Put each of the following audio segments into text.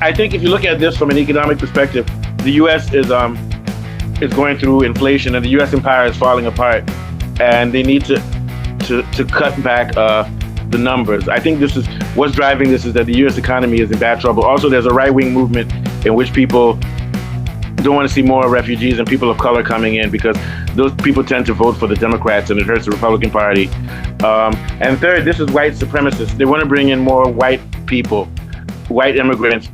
I think if you look at this from an economic perspective, the U.S. is going through inflation, and the U.S. empire is falling apart, and they need to cut back the numbers. I think this is what's driving this is that the U.S. economy is in bad trouble. Also, there's a right wing movement in which people don't want to see more refugees and people of color coming in because those people tend to vote for the Democrats and it hurts the Republican Party. And third, this is white supremacists. They want to bring in more white people, white immigrants,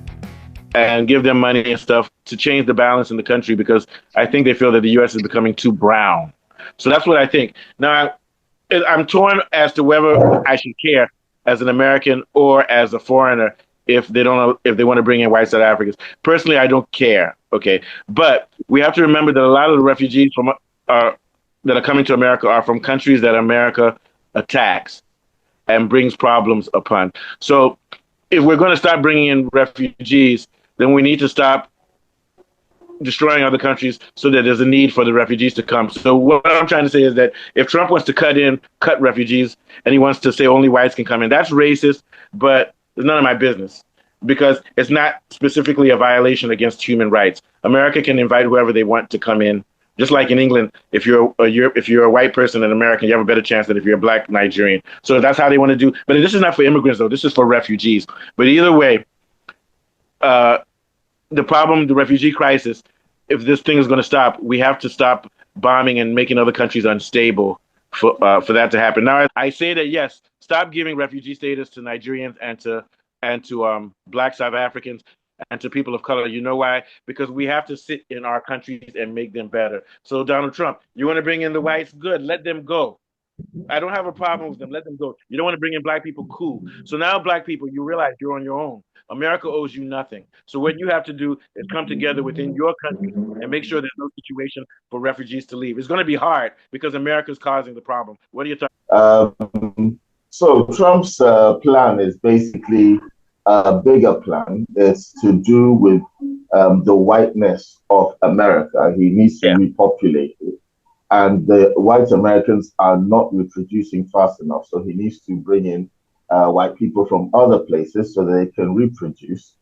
and give them money and stuff to change the balance in the country because I think they feel that the U.S. is becoming too brown. So that's what I think. Now, I'm torn as to whether I should care as an American or as a foreigner if they want to bring in white South Africans. Personally, I don't care. Okay, but we have to remember that a lot of the refugees that are coming to America are from countries that America attacks and brings problems upon. So if we're going to start bringing in refugees, then we need to stop destroying other countries so that there's a need for the refugees to come. So what I'm trying to say is that if Trump wants to cut refugees and he wants to say only whites can come in, that's racist, but it's none of my business because it's not specifically a violation against human rights. America can invite whoever they want to come in. Just like in England, if you're a white person and American, you have a better chance than if you're a black Nigerian. So that's how they want to do. But this is not for immigrants, though. This is for refugees. But either way, the problem, the refugee crisis, if this thing is going to stop, we have to stop bombing and making other countries unstable for that to happen. Now, I say that, yes, stop giving refugee status to Nigerians and to black South Africans and to people of color. You know why? Because we have to sit in our countries and make them better. So Donald Trump, you want to bring in the whites? Good. Let them go. I don't have a problem with them. Let them go. You don't want to bring in black people? Cool. So now black people, you realize you're on your own. America owes you nothing. So what you have to do is come together within your country and make sure there's no situation for refugees to leave. It's going to be hard because America's causing the problem. What are your thoughts? So Trump's plan is basically a bigger plan. It's to do with the whiteness of America. He needs to repopulate it. And the white Americans are not reproducing fast enough. So he needs to bring in white people from other places so they can reproduce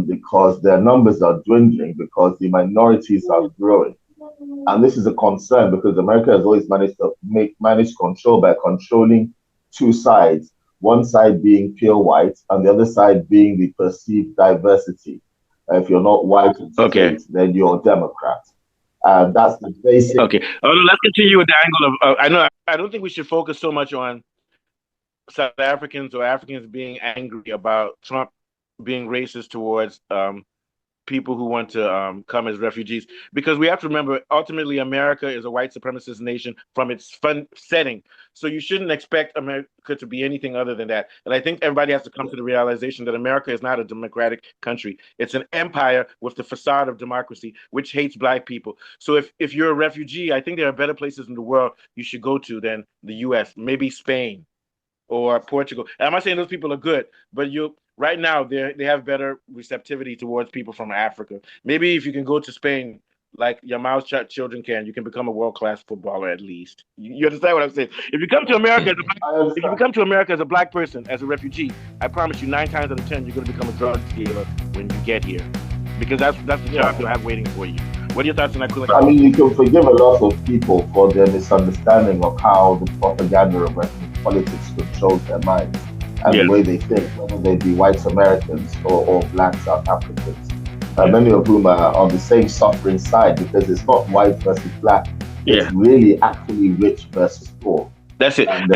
because their numbers are dwindling because the minorities are growing. And this is a concern because America has always managed to manage control by controlling two sides, one side being pure white and the other side being the perceived diversity. If you're not white, then you're a Democrat. That's the basic. Okay. Let's continue with the angle of. I don't think we should focus so much on South Africans or Africans being angry about Trump being racist towards people who want to come as refugees, because we have to remember, ultimately, America is a white supremacist nation from its fun setting. So you shouldn't expect America to be anything other than that. And I think everybody has to come to the realization that America is not a democratic country. It's an empire with the facade of democracy, which hates black people. So if you're a refugee, I think there are better places in the world you should go to than the U.S., maybe Spain or Portugal. And I'm not saying those people are good, but right now they have better receptivity towards people from Africa. Maybe if you can go to Spain, like Yamal's children can, you can become a world-class footballer at least. You understand what I'm saying? If you come to America as a black person, as a refugee, I promise you 9 times out of 10 you're going to become a drug dealer when you get here, because that's the job you'll have waiting for you. What are your thoughts on that? I mean, you can forgive a lot of people for their misunderstanding of how the propaganda of Western politics controls their minds and the way they think, whether they be white Americans or black South Africans. Many of whom are on the same suffering side because it's not white versus black. It's really actually rich versus poor. That's it. And,